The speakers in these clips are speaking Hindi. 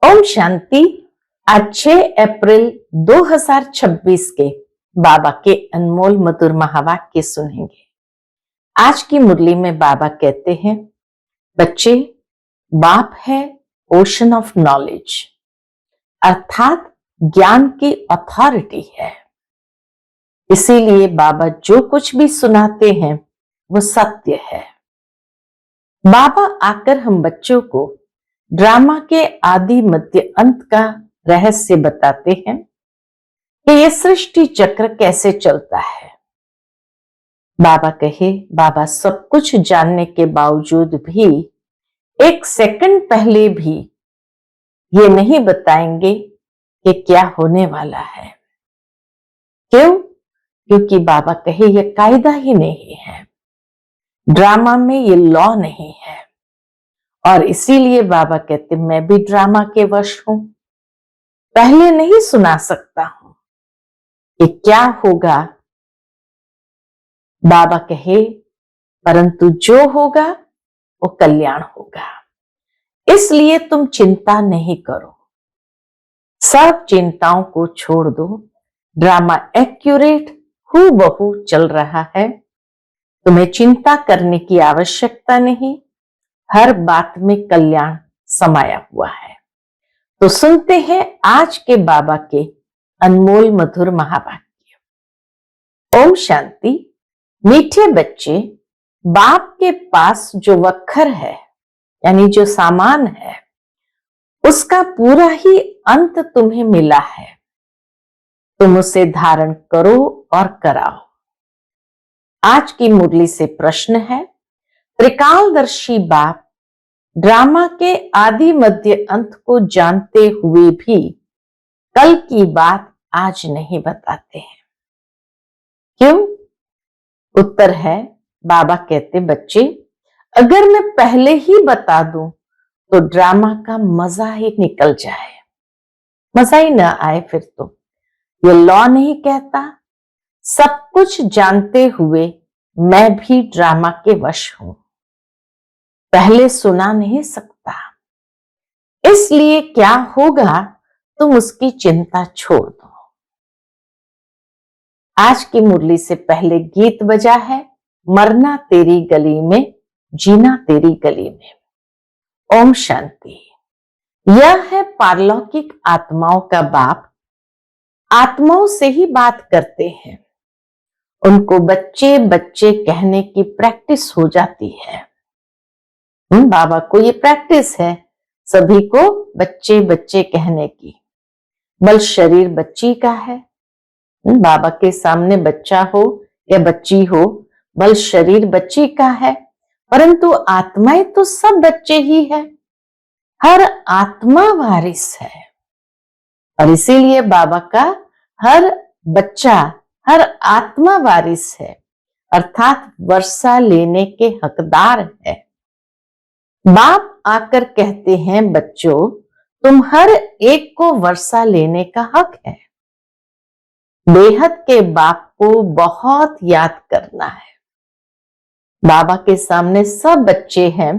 ओम शांति। आज 6 अप्रैल 2026 के बाबा के अनमोल मधुर महावाक्य सुनेंगे। आज की मुरली में बाबा कहते हैं, बच्चे, बाप है ओशन ऑफ नॉलेज, अर्थात ज्ञान की अथॉरिटी है। इसीलिए बाबा जो कुछ भी सुनाते हैं वो सत्य है। बाबा आकर हम बच्चों को ड्रामा के आदि मध्य अंत का रहस्य बताते हैं कि यह सृष्टि चक्र कैसे चलता है। बाबा कहे, बाबा सब कुछ जानने के बावजूद भी एक सेकंड पहले भी ये नहीं बताएंगे कि क्या होने वाला है। क्यों? क्योंकि बाबा कहे यह कायदा ही नहीं है, ड्रामा में ये लॉ नहीं है। और इसीलिए बाबा कहते मैं भी ड्रामा के वश हूं, पहले नहीं सुना सकता हूं कि क्या होगा। बाबा कहे परंतु जो होगा वो कल्याण होगा, इसलिए तुम चिंता नहीं करो, सब चिंताओं को छोड़ दो। ड्रामा एक्यूरेट हूबहू चल रहा है, तुम्हें चिंता करने की आवश्यकता नहीं, हर बात में कल्याण समाया हुआ है। तो सुनते हैं आज के बाबा के अनमोल मधुर महावाक्य। ओम शांति। मीठे बच्चे, बाप के पास जो वक्खर है यानी जो सामान है उसका पूरा ही अंत तुम्हें मिला है, तुम उसे धारण करो और कराओ। आज की मुरली से प्रश्न है, त्रिकालदर्शी बाप ड्रामा के आदि मध्य अंत को जानते हुए भी कल की बात आज नहीं बताते हैं, क्यों? उत्तर है, बाबा कहते बच्चे, अगर मैं पहले ही बता दूं तो ड्रामा का मजा ही निकल जाए, मजा ही ना आए। फिर तो ये लॉ नहीं कहता, सब कुछ जानते हुए मैं भी ड्रामा के वश हूं, पहले सुना नहीं सकता। इसलिए क्या होगा तुम उसकी चिंता छोड़ दो। आज की मुरली से पहले गीत बजा है, मरना तेरी गली में, जीना तेरी गली में। ओम शांति। यह है पारलौकिक आत्माओं का बाप, आत्माओं से ही बात करते हैं। उनको बच्चे बच्चे कहने की प्रैक्टिस हो जाती है। बाबा को ये प्रैक्टिस है सभी को बच्चे बच्चे कहने की। बल शरीर बच्ची का है, बाबा के सामने बच्चा हो या बच्ची हो, बल शरीर बच्ची का है, परंतु आत्माएं तो सब बच्चे ही है। हर आत्मा वारिस है और इसीलिए बाबा का हर बच्चा, हर आत्मा वारिस है, अर्थात वर्षा लेने के हकदार है। बाप आकर कहते हैं, बच्चों तुम हर एक को वर्षा लेने का हक है। बेहद के बाप को बहुत याद करना है। बाबा के सामने सब बच्चे हैं,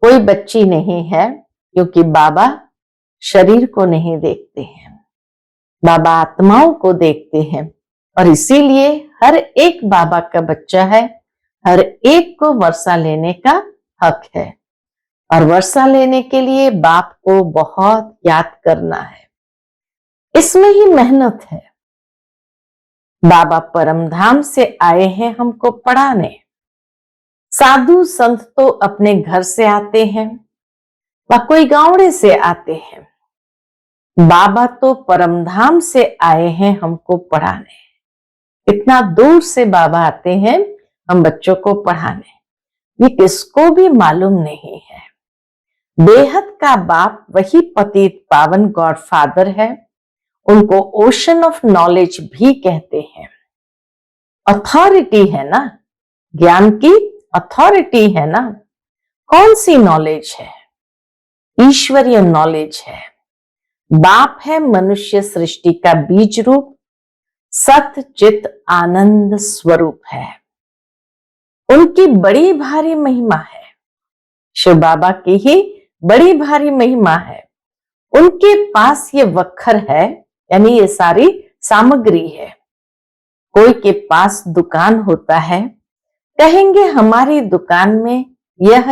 कोई बच्ची नहीं है, क्योंकि बाबा शरीर को नहीं देखते हैं, बाबा आत्माओं को देखते हैं और इसीलिए हर एक बाबा का बच्चा है, हर एक को वर्षा लेने का हक है। और वर्षा लेने के लिए बाप को बहुत याद करना है, इसमें ही मेहनत है। बाबा परमधाम से आए हैं हमको पढ़ाने। साधु संत तो अपने घर से आते हैं व कोई गांवड़े से आते हैं, बाबा तो परमधाम से आए हैं हमको पढ़ाने। इतना दूर से बाबा आते हैं हम बच्चों को पढ़ाने, ये किसको भी मालूम नहीं है। बेहद का बाप वही पतित पावन गॉड फादर है, उनको ओशन ऑफ नॉलेज भी कहते हैं। अथॉरिटी है ना, ज्ञान की अथॉरिटी है ना। कौन सी नॉलेज है? ईश्वरीय नॉलेज है। बाप है मनुष्य सृष्टि का बीज रूप, सत चित आनंद स्वरूप है। उनकी बड़ी भारी महिमा है, शिव बाबा की ही बड़ी भारी महिमा है। उनके पास ये वक्र है, यानी ये सारी सामग्री है। कोई के पास दुकान होता है, कहेंगे हमारी दुकान में यह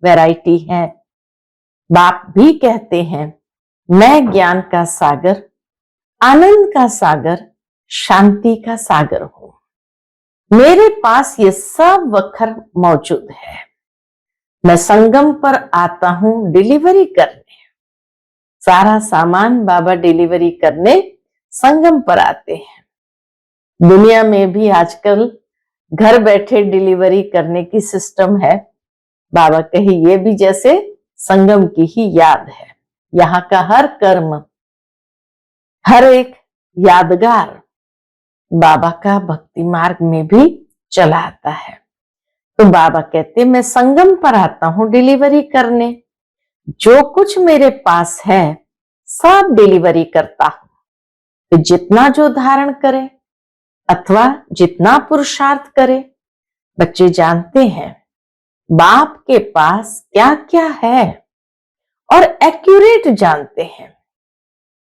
वैरायटी है। बाप भी कहते हैं मैं ज्ञान का सागर, आनंद का सागर, शांति का सागर हूं। मेरे पास ये सब वक्र मौजूद है। मैं संगम पर आता हूं डिलीवरी करने। सारा सामान बाबा डिलीवरी करने संगम पर आते हैं। दुनिया में भी आजकल घर बैठे डिलीवरी करने की सिस्टम है। बाबा कहे ये भी जैसे संगम की ही याद है। यहाँ का हर कर्म, हर एक यादगार बाबा का भक्ति मार्ग में भी चला आता है। तो बाबा कहते मैं संगम पर आता हूं डिलीवरी करने। जो कुछ मेरे पास है सब डिलीवरी करता हूं। तो जितना जो धारण करे अथवा जितना पुरुषार्थ करे, बच्चे जानते हैं बाप के पास क्या क्या है और एक्यूरेट जानते हैं।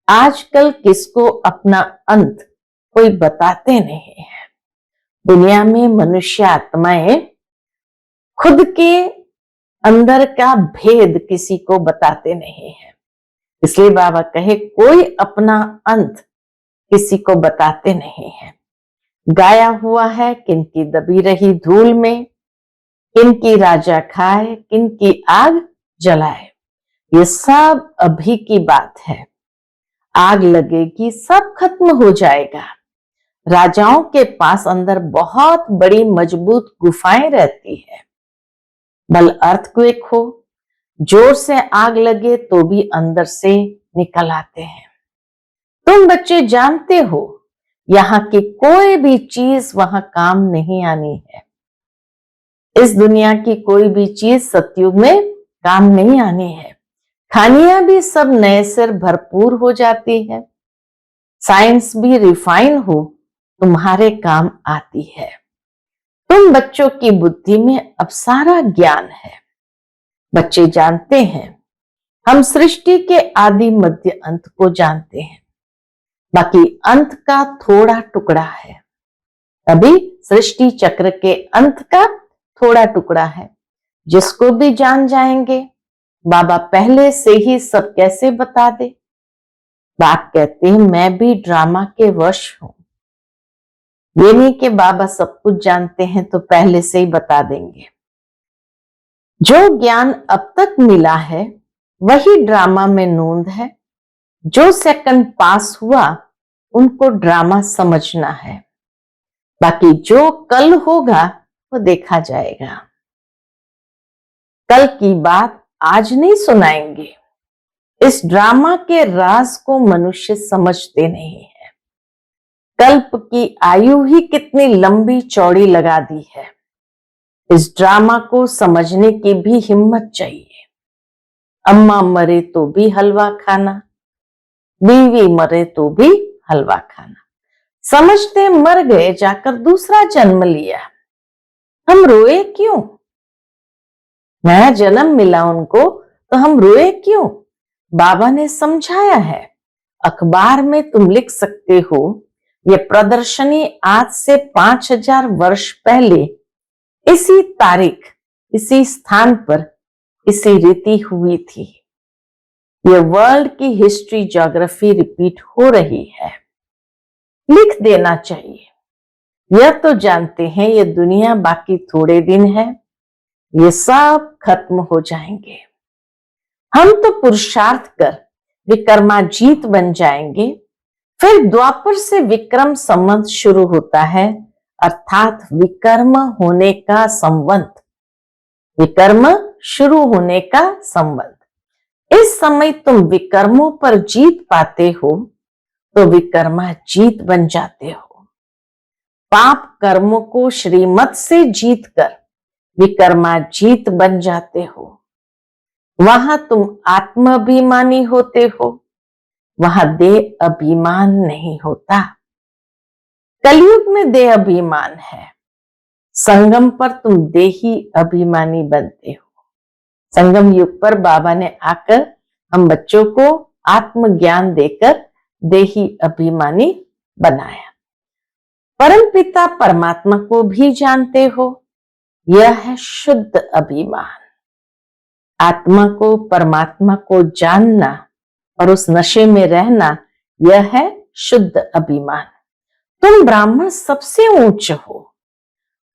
आजकल किसको अपना अंत कोई बताते नहीं है। दुनिया में मनुष्य आत्माएं खुद के अंदर का भेद किसी को बताते नहीं है। इसलिए बाबा कहे कोई अपना अंत किसी को बताते नहीं है। गाया हुआ है किनकी दबी रही धूल में, किनकी राजा खाए, किनकी आग जलाए। ये सब अभी की बात है। आग लगेगी, सब खत्म हो जाएगा। राजाओं के पास अंदर बहुत बड़ी मजबूत गुफाएं रहती है। बल अर्थक्वेक हो, जोर से आग लगे तो भी अंदर से निकल आते हैं। तुम बच्चे जानते हो यहाँ की कोई भी चीज वहां काम नहीं आनी है। इस दुनिया की कोई भी चीज सतयुग में काम नहीं आनी है। खानियां भी सब नए सिर भरपूर हो जाती है। साइंस भी रिफाइन हो तुम्हारे काम आती है। तुम बच्चों की बुद्धि में अब सारा ज्ञान है। बच्चे जानते हैं हम सृष्टि के आदि मध्य अंत को जानते हैं। बाकी अंत का थोड़ा टुकड़ा है। अभी सृष्टि चक्र के अंत का थोड़ा टुकड़ा है, जिसको भी जान जाएंगे। बाबा पहले से ही सब कैसे बता दे। बाप कहते हैं मैं भी ड्रामा के वश हूं। ये नहीं कि बाबा सब कुछ जानते हैं तो पहले से ही बता देंगे। जो ज्ञान अब तक मिला है वही ड्रामा में नोंद है। जो सेकंड पास हुआ उनको ड्रामा समझना है। बाकी जो कल होगा वो देखा जाएगा। कल की बात आज नहीं सुनाएंगे। इस ड्रामा के राज को मनुष्य समझते नहीं है। कल्प की आयु ही कितनी लंबी चौड़ी लगा दी है। इस ड्रामा को समझने की भी हिम्मत चाहिए। अम्मा मरे तो भी हलवा खाना, बीवी मरे तो भी हलवा खाना। समझते मर गए जाकर दूसरा जन्म लिया। हम रोए क्यों? नया जन्म मिला उनको तो हम रोए क्यों? बाबा ने समझाया है। अखबार में तुम लिख सकते हो ये प्रदर्शनी आज से 5000 वर्ष पहले इसी तारीख, इसी स्थान पर, इसी रीति हुई थी। ये वर्ल्ड की हिस्ट्री, ज्योग्राफी रिपीट हो रही है। लिख देना चाहिए। यह तो जानते हैं ये दुनिया बाकी थोड़े दिन है, ये सब खत्म हो जाएंगे। हम तो पुरुषार्थ कर विक्रमाजीत बन जाएंगे। फिर द्वापर से विक्रम संवत शुरू होता है, अर्थात विकर्म होने का संवत। विकर्म शुरू होने का संवत। इस समय तुम विकर्मों पर जीत पाते हो तो विकर्माजीत बन जाते हो। पाप कर्मों को श्रीमत से जीत कर विकर्माजीत बन जाते हो। वहां तुम आत्माभिमानी होते हो, वहां देह अभिमान नहीं होता। कलयुग में देह अभिमान है। संगम पर तुम देही अभिमानी बनते हो। संगम युग पर बाबा ने आकर हम बच्चों को आत्मज्ञान देकर देही अभिमानी बनाया। परमपिता परमात्मा को भी जानते हो, यह है शुद्ध अभिमान। आत्मा को, परमात्मा को जानना और उस नशे में रहना, यह है शुद्ध अभिमान। तुम ब्राह्मण सबसे ऊंच हो,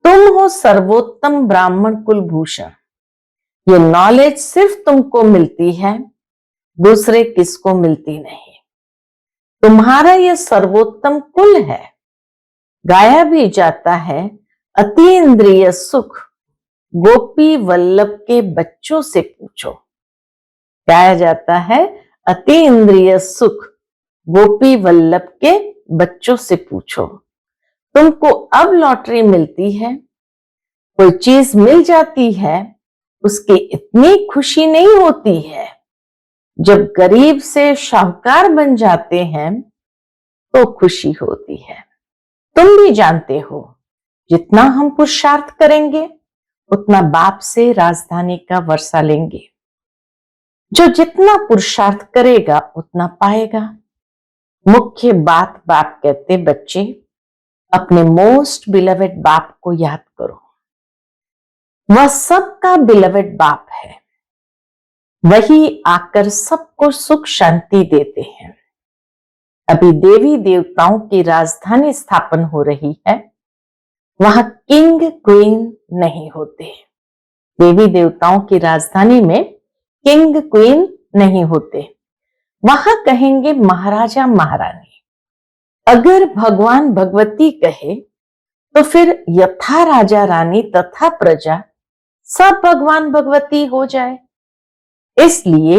तुम हो सर्वोत्तम ब्राह्मण कुलभूषण। ये नॉलेज सिर्फ तुमको मिलती है, दूसरे किसको मिलती नहीं। तुम्हारा यह सर्वोत्तम कुल है। गाया भी जाता है, अति इंद्रिय सुख गोपी वल्लभ के बच्चों से पूछो। गाया जाता है, अति इंद्रिय सुख गोपी वल्लभ के बच्चों से पूछो। तुमको अब लॉटरी मिलती है, कोई चीज मिल जाती है, उसकी इतनी खुशी नहीं होती है। जब गरीब से शाहूकार बन जाते हैं तो खुशी होती है। तुम भी जानते हो, जितना हम पुरुषार्थ करेंगे उतना बाप से राजधानी का वर्षा लेंगे। जो जितना पुरुषार्थ करेगा उतना पाएगा। मुख्य बात बाप कहते, बच्चे अपने मोस्ट बिलवेड बाप को याद करो। वह सबका बिलवेड बाप है। वही आकर सबको सुख शांति देते हैं। अभी देवी देवताओं की राजधानी स्थापन हो रही है, वहां किंग क्वीन नहीं होते। देवी देवताओं की राजधानी में किंग क्वीन नहीं होते, वहां कहेंगे महाराजा महारानी। अगर भगवान भगवती कहे तो फिर यथा राजा रानी तथा प्रजा सब भगवान भगवती हो जाए। इसलिए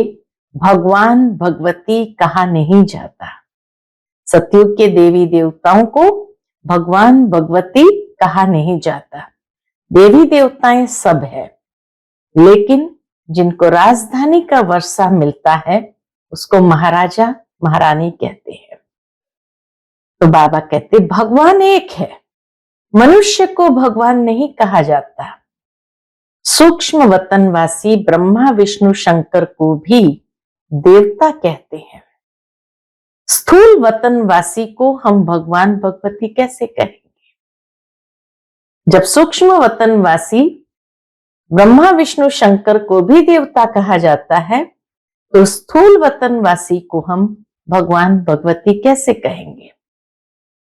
भगवान भगवती कहा नहीं जाता। सतयुग के देवी देवताओं को भगवान भगवती कहा नहीं जाता। देवी देवताएं सब है, लेकिन जिनको राजधानी का वर्षा मिलता है उसको महाराजा महारानी कहते हैं। तो बाबा कहते भगवान एक है, मनुष्य को भगवान नहीं कहा जाता। सूक्ष्म वतनवासी ब्रह्मा विष्णु शंकर को भी देवता कहते हैं। स्थूल वतनवासी को हम भगवान भगवती कैसे कहेंगे? जब सूक्ष्म वतनवासी ब्रह्मा विष्णु शंकर को भी देवता कहा जाता है, तो स्थूल वतनवासी को हम भगवान भगवती कैसे कहेंगे?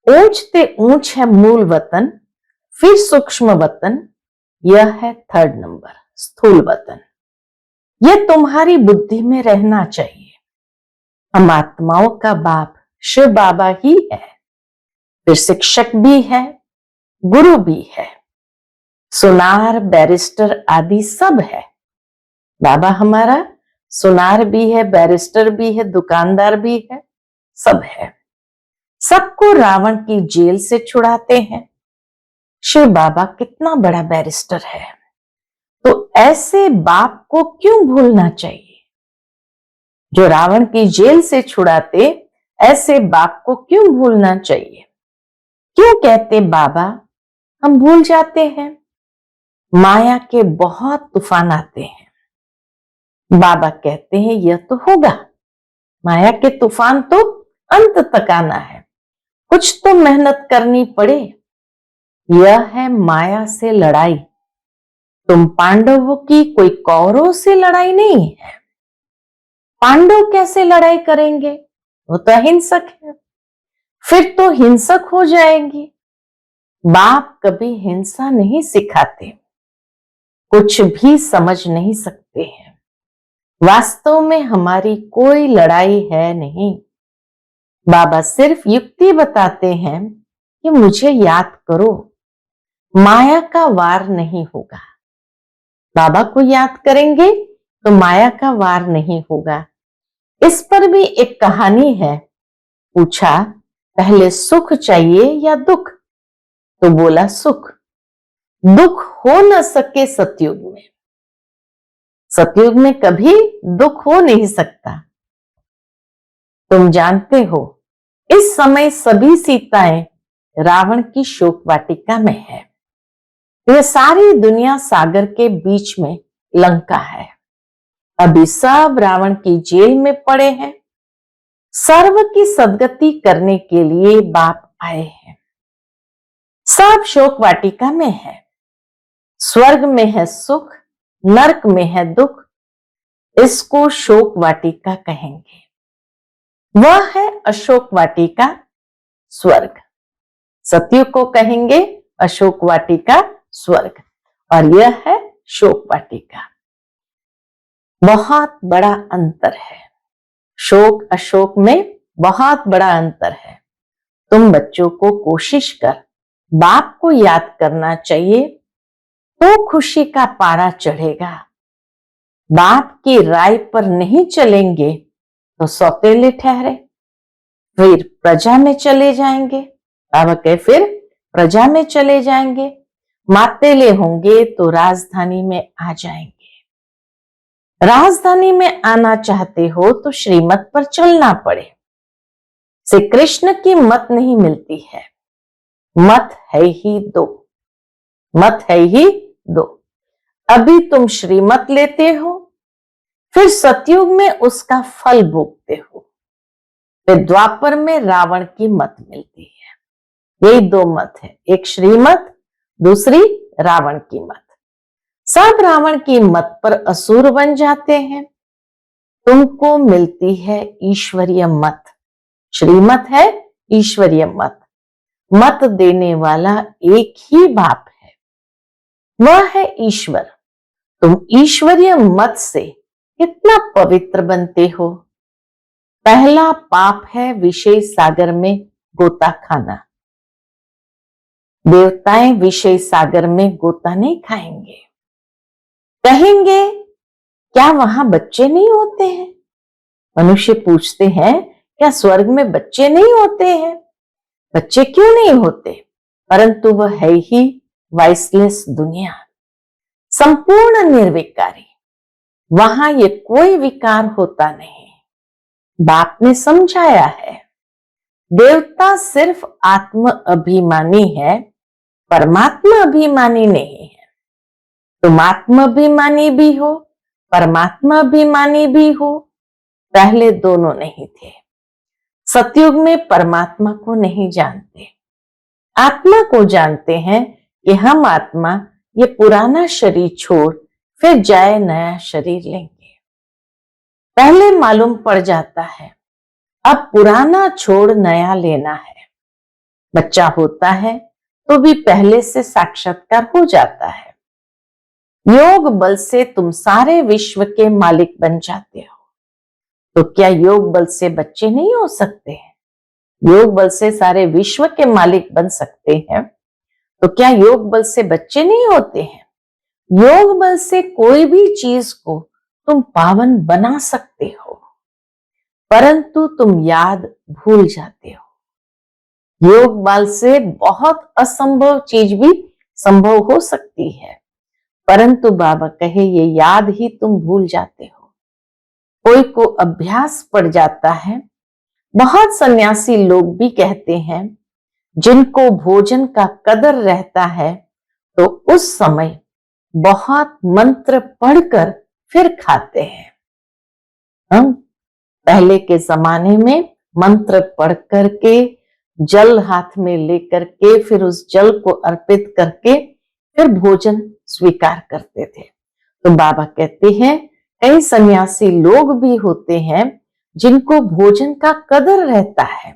ऊंचते ऊंच है मूल वतन, फिर सूक्ष्म वतन, यह है थर्ड नंबर स्थूल वतन। यह तुम्हारी बुद्धि में रहना चाहिए। हम आत्माओं का बाप शिव बाबा ही है, फिर शिक्षक भी है, गुरु भी है, सुनार बैरिस्टर आदि सब है। बाबा हमारा सुनार भी है, बैरिस्टर भी है, दुकानदार भी है, सब है। सबको रावण की जेल से छुड़ाते हैं। शिव बाबा कितना बड़ा बैरिस्टर है, तो ऐसे बाप को क्यों भूलना चाहिए? जो रावण की जेल से छुड़ाते, ऐसे बाप को क्यों भूलना चाहिए? क्यों कहते बाबा हम भूल जाते हैं? माया के बहुत तूफान आते हैं। बाबा कहते हैं यह तो होगा, माया के तूफान तो अंत तक आना है, कुछ तो मेहनत करनी पड़े। यह है माया से लड़ाई। तुम पांडवों की कोई कौरवों से लड़ाई नहीं है। पांडव कैसे लड़ाई करेंगे? वो तो अहिंसक है, फिर तो हिंसक हो जाएंगे। बाप कभी हिंसा नहीं सिखाते, कुछ भी समझ नहीं सकते हैं। वास्तव में हमारी कोई लड़ाई है नहीं। बाबा सिर्फ युक्ति बताते हैं कि मुझे याद करो, माया का वार नहीं होगा। बाबा को याद करेंगे तो माया का वार नहीं होगा। इस पर भी एक कहानी है। पूछा पहले सुख चाहिए या दुख? तो बोला सुख। दुख हो न सके सतयुग में। सतयुग में कभी दुख हो नहीं सकता। तुम जानते हो इस समय सभी सीताएं रावण की शोक वाटिका में है। यह सारी दुनिया सागर के बीच में लंका है। अभी सब रावण की जेल में पड़े हैं। सर्व की सद्गति करने के लिए बाप आए हैं। सब शोक वाटिका में है। स्वर्ग में है सुख, नरक में है दुख, इसको शोक वाटिका कहेंगे। वह है अशोक वाटिका स्वर्ग। सतयुग को कहेंगे अशोक वाटिका स्वर्ग, और यह है शोक वाटिका। बहुत बड़ा अंतर है, शोक अशोक में बहुत बड़ा अंतर है। तुम बच्चों को कोशिश कर बाप को याद करना चाहिए, तो खुशी का पारा चढ़ेगा। बाप की राय पर नहीं चलेंगे तो सौतेले ठहरे, फिर प्रजा में चले जाएंगे। बाबा कहे फिर प्रजा में चले जाएंगे, मातेले होंगे तो राजधानी में आ जाएंगे। राजधानी में आना चाहते हो तो श्रीमत पर चलना पड़े। श्री कृष्ण की मत नहीं मिलती है, मत है ही दो, मत है ही दो। अभी तुम श्रीमत लेते हो, फिर सतयुग में उसका फल भोगते हो, फिर द्वापर में रावण की मत मिलती है। यही दो मत है, एक श्रीमत, दूसरी रावण की मत। सब रावण की मत पर असुर बन जाते हैं। तुमको मिलती है ईश्वरीय मत। श्रीमत है ईश्वरीय मत। मत देने वाला एक ही बाप है, वह है ईश्वर। तुम ईश्वरीय मत से कितना पवित्र बनते हो। पहला पाप है विषय सागर में गोता खाना। देवताएं विषय सागर में गोता नहीं खाएंगे। कहेंगे क्या वहां बच्चे नहीं होते हैं? मनुष्य पूछते हैं क्या स्वर्ग में बच्चे नहीं होते हैं? बच्चे क्यों नहीं होते? परंतु वह है ही वाइसलेस दुनिया, संपूर्ण निर्विकारी। वहां ये कोई विकार होता नहीं। बाप ने समझाया है, देवता सिर्फ आत्म अभिमानी है, परमात्मा अभिमानी नहीं है। तुम आत्म अभिमानी भी हो, परमात्मा अभिमानी भी हो। पहले दोनों नहीं थे। सतयुग में परमात्मा को नहीं जानते, आत्मा को जानते हैं कि हम आत्मा ये पुराना शरीर छोड़ फिर जाए नया शरीर लेंगे। पहले मालूम पड़ जाता है अब पुराना छोड़ नया लेना है। बच्चा होता है तो भी पहले से साक्षात्कार हो जाता है। योग बल से तुम सारे विश्व के मालिक बन जाते हो। तो क्या योग बल से बच्चे नहीं हो सकते हैं? योग बल से सारे विश्व के मालिक बन सकते हैं, तो क्या योग बल से बच्चे नहीं होते हैं? योग बल से कोई भी चीज को तुम पावन बना सकते हो, परंतु तुम याद भूल जाते हो। योग बल से बहुत असंभव चीज भी संभव हो सकती है, परंतु बाबा कहे ये याद ही तुम भूल जाते हो। कोई को अभ्यास पड़ जाता है। बहुत सन्यासी लोग भी कहते हैं जिनको भोजन का कदर रहता है तो उस समय बहुत मंत्र पढ़कर फिर खाते हैं। हम पहले के जमाने में मंत्र पढ़ करके जल हाथ में लेकर के फिर उस जल को अर्पित करके फिर भोजन स्वीकार करते थे। तो बाबा कहते हैं कई सन्यासी लोग भी होते हैं जिनको भोजन का कदर रहता है,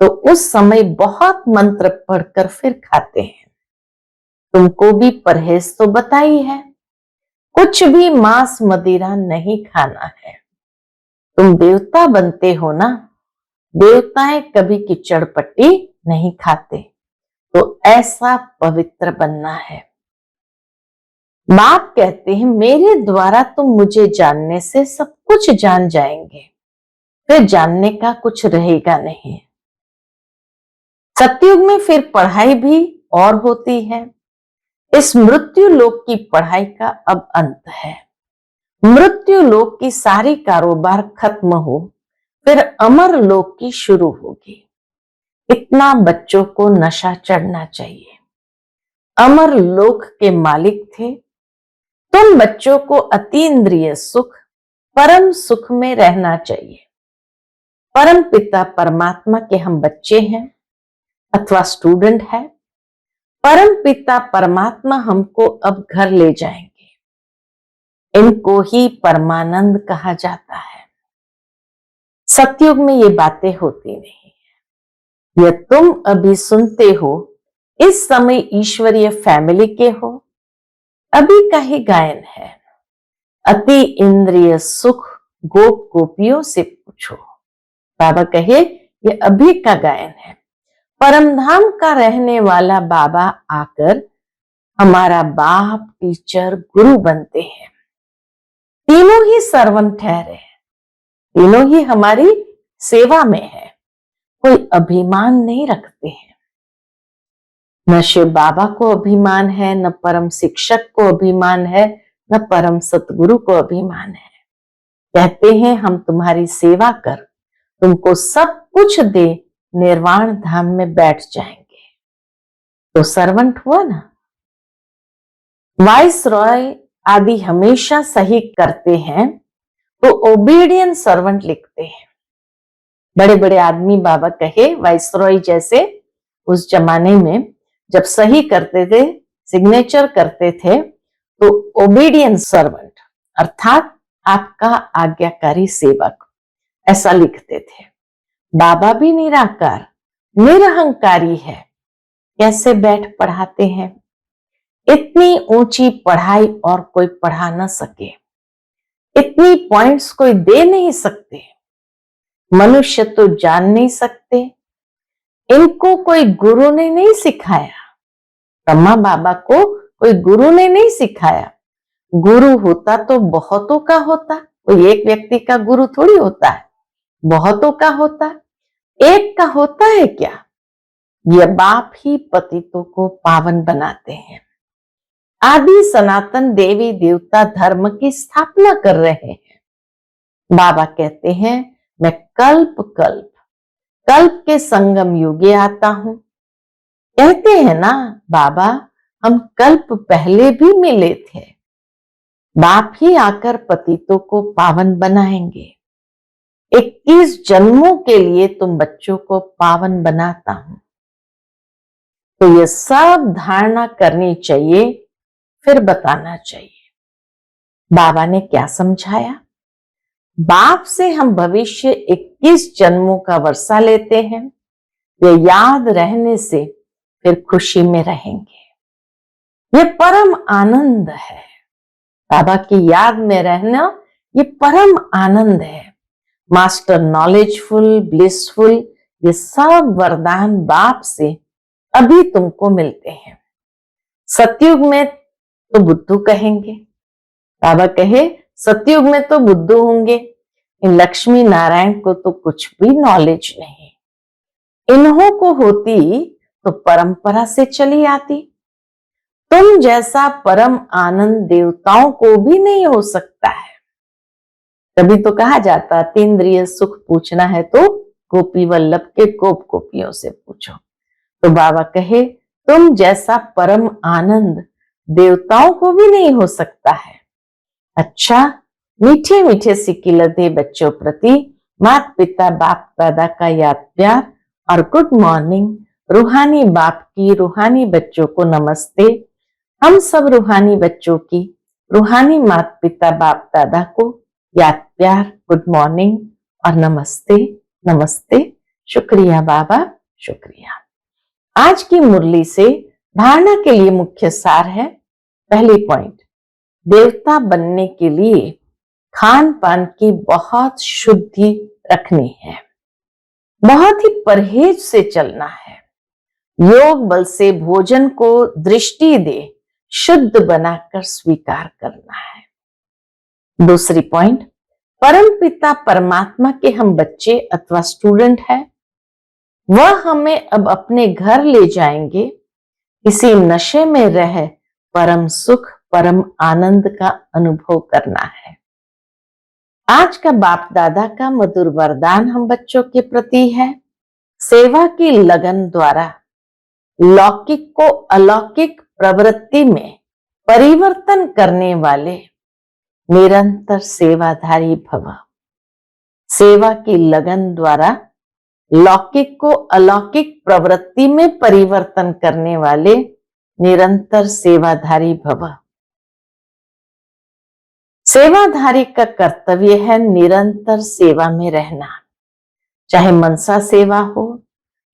तो उस समय बहुत मंत्र पढ़कर फिर खाते हैं। तुमको भी परहेज तो बताई है, कुछ भी मांस मदिरा नहीं खाना है। तुम देवता बनते हो ना, देवताएं कभी कीचड़ पट्टी नहीं खाते, तो ऐसा पवित्र बनना है। बाप कहते हैं मेरे द्वारा तुम मुझे जानने से सब कुछ जान जाएंगे, फिर जानने का कुछ रहेगा नहीं। सतयुग में फिर पढ़ाई भी और होती है। इस मृत्यु लोक की पढ़ाई का अब अंत है। मृत्यु लोक की सारी कारोबार खत्म हो, फिर अमर लोक की शुरू होगी। इतना बच्चों को नशा चढ़ना चाहिए। अमर लोक के मालिक थे। तुम बच्चों को अतीन्द्रिय सुख, परम सुख में रहना चाहिए। परम पिता परमात्मा के हम बच्चे हैं अथवा स्टूडेंट है। परम पिता परमात्मा हमको अब घर ले जाएंगे। इनको ही परमानंद कहा जाता है। सतयुग में ये बातें होती नहीं है। यह तुम अभी सुनते हो, इस समय ईश्वरीय फैमिली के हो, अभी का ही गायन है। अति इंद्रिय सुख गोप गोपियों से पूछो। बाबा कहे ये अभी का गायन है। परमधाम का रहने वाला बाबा आकर हमारा बाप टीचर गुरु बनते हैं। तीनों ही सर्वंट ठहरे, तीनों ही हमारी सेवा में है। कोई अभिमान नहीं रखते हैं। न शिव बाबा को अभिमान है, न परम शिक्षक को अभिमान है, न परम सतगुरु को अभिमान है। कहते हैं हम तुम्हारी सेवा कर तुमको सब कुछ दे निर्वाण धाम में बैठ जाएंगे। तो सर्वंट हुआ ना। वाइस रॉय आदि हमेशा सही करते हैं तो ओबीडियंट सर्वेंट लिखते हैं। बड़े बड़े आदमी बाबा कहे वाइसरॉय जैसे उस जमाने में जब सही करते थे, सिग्नेचर करते थे, तो ओबीडियंट सर्वेंट अर्थात आपका आज्ञाकारी सेवक ऐसा लिखते थे। बाबा भी निराकार निरहंकारी है, कैसे बैठ पढ़ाते हैं। इतनी ऊंची पढ़ाई और कोई पढ़ा न सके, इतनी पॉइंट्स कोई दे नहीं सकते। मनुष्य तो जान नहीं सकते। इनको कोई गुरु ने नहीं सिखाया। ब्रह्मा बाबा को कोई गुरु ने नहीं सिखाया। गुरु होता तो बहुतों का होता, कोई एक व्यक्ति का गुरु थोड़ी होता है, बहुतों का होता। एक का होता है क्या? यह बाप ही पतितों को पावन बनाते हैं। आदि सनातन देवी देवता धर्म की स्थापना कर रहे हैं। बाबा कहते हैं मैं कल्प कल्प कल्प के संगम युगे आता हूं। कहते हैं ना बाबा हम कल्प पहले भी मिले थे। बाप ही आकर पतितों को पावन बनाएंगे। 21 जन्मों के लिए तुम बच्चों को पावन बनाता हूं। तो ये सब धारणा करनी चाहिए, फिर बताना चाहिए। बाबा ने क्या समझाया? बाप से हम भविष्य 21 जन्मों का वर्षा लेते हैं। वे याद रहने से फिर खुशी में रहेंगे। ये परम आनंद है। बाबा की याद में रहना ये परम आनंद है। मास्टर नॉलेजफुल ब्लिसफुल ये सब वरदान बाप से अभी तुमको मिलते हैं। सतयुग में तो बुद्धू कहेंगे। बाबा कहे सतयुग में तो बुद्धू होंगे। इन लक्ष्मी नारायण को तो कुछ भी नॉलेज नहीं। इन्हों को होती तो परंपरा से चली आती। तुम जैसा परम आनंद देवताओं को भी नहीं हो सकता है। तभी तो कहा जाता तीन्द्रिय सुख पूछना है तो गोपी वल्लभ के गोप गोपियों से पूछो। तो बाबा कहे तुम जैसा परम आनंद देवताओं को भी नहीं हो सकता है। अच्छा, मीठे मीठे सिकिलते बच्चों प्रति माता पिता बाप दादा का याद प्यार और गुड मॉर्निंग। रूहानी बाप की रूहानी बच्चों को नमस्ते। हम सब रूहानी बच्चों की रूहानी माता पिता बाप दादा को याद प्यार, गुड मॉर्निंग और नमस्ते नमस्ते। शुक्रिया बाबा, शुक्रिया। आज की मुरली से धारणा के लिए मुख्य सार है। पहली पॉइंट, देवता बनने के लिए खान पान की बहुत शुद्धि रखनी है, बहुत ही परहेज से चलना है। योग बल से भोजन को दृष्टि दे शुद्ध बनाकर स्वीकार करना है। दूसरी पॉइंट, परम पिता परमात्मा के हम बच्चे अथवा स्टूडेंट है। वह हमें अब अपने घर ले जाएंगे। इसी नशे में रह परम सुख परम आनंद का अनुभव करना है। आज का बाप दादा का मधुर वरदान हम बच्चों के प्रति है। सेवा की लगन द्वारा लौकिक को अलौकिक प्रवृत्ति में परिवर्तन करने वाले निरंतर सेवाधारी भव। सेवा की लगन द्वारा लौकिक को अलौकिक प्रवृत्ति में परिवर्तन करने वाले निरंतर सेवाधारी भव। सेवाधारी का कर्तव्य है निरंतर सेवा में रहना, चाहे मनसा सेवा हो,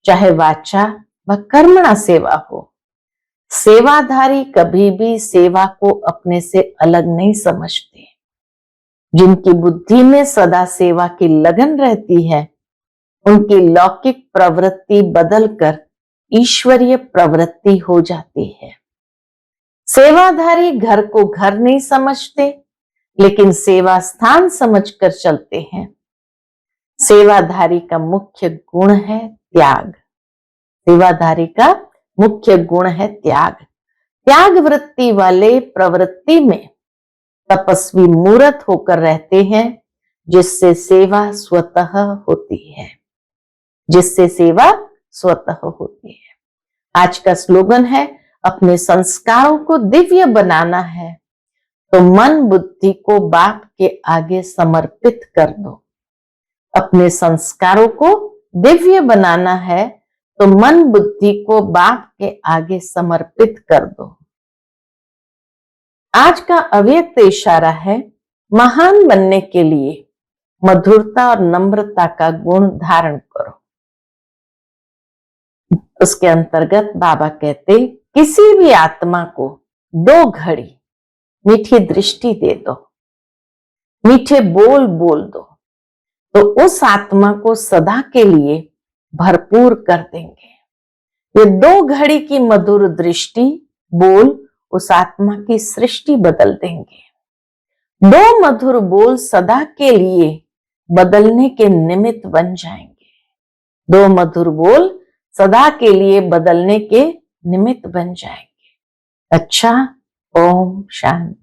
चाहे वाचा व कर्मणा सेवा हो। सेवाधारी कभी भी सेवा को अपने से अलग नहीं समझते। जिनकी बुद्धि में सदा सेवा की लगन रहती है, उनकी लौकिक प्रवृत्ति बदलकर ईश्वरीय प्रवृत्ति हो जाती है। सेवाधारी घर को घर नहीं समझते, लेकिन सेवा स्थान समझकर चलते हैं। सेवाधारी का मुख्य गुण है त्याग। सेवाधारी का मुख्य गुण है त्याग। त्याग वृत्ति वाले प्रवृत्ति में तपस्वी मूर्त होकर रहते हैं, जिससे सेवा स्वतः होती है, जिससे सेवा स्वतः होती है। आज का स्लोगन है, अपने संस्कारों को दिव्य बनाना है तो मन बुद्धि को बाप के आगे समर्पित कर दो। अपने संस्कारों को दिव्य बनाना है तो मन बुद्धि को बाप के आगे समर्पित कर दो। आज का अव्यक्त इशारा है, महान बनने के लिए मधुरता और नम्रता का गुण धारण करो। उसके अंतर्गत बाबा कहते, किसी भी आत्मा को 2 घड़ी मीठी दृष्टि दे दो, मीठे बोल बोल दो, तो उस आत्मा को सदा के लिए भरपूर कर देंगे। ये 2 घड़ी की मधुर दृष्टि बोल उस आत्मा की सृष्टि बदल देंगे। 2 मधुर बोल सदा के लिए बदलने के निमित्त बन जाएंगे। 2 मधुर बोल सदा के लिए बदलने के निमित्त बन जाएंगे। अच्छा, ओम शांति।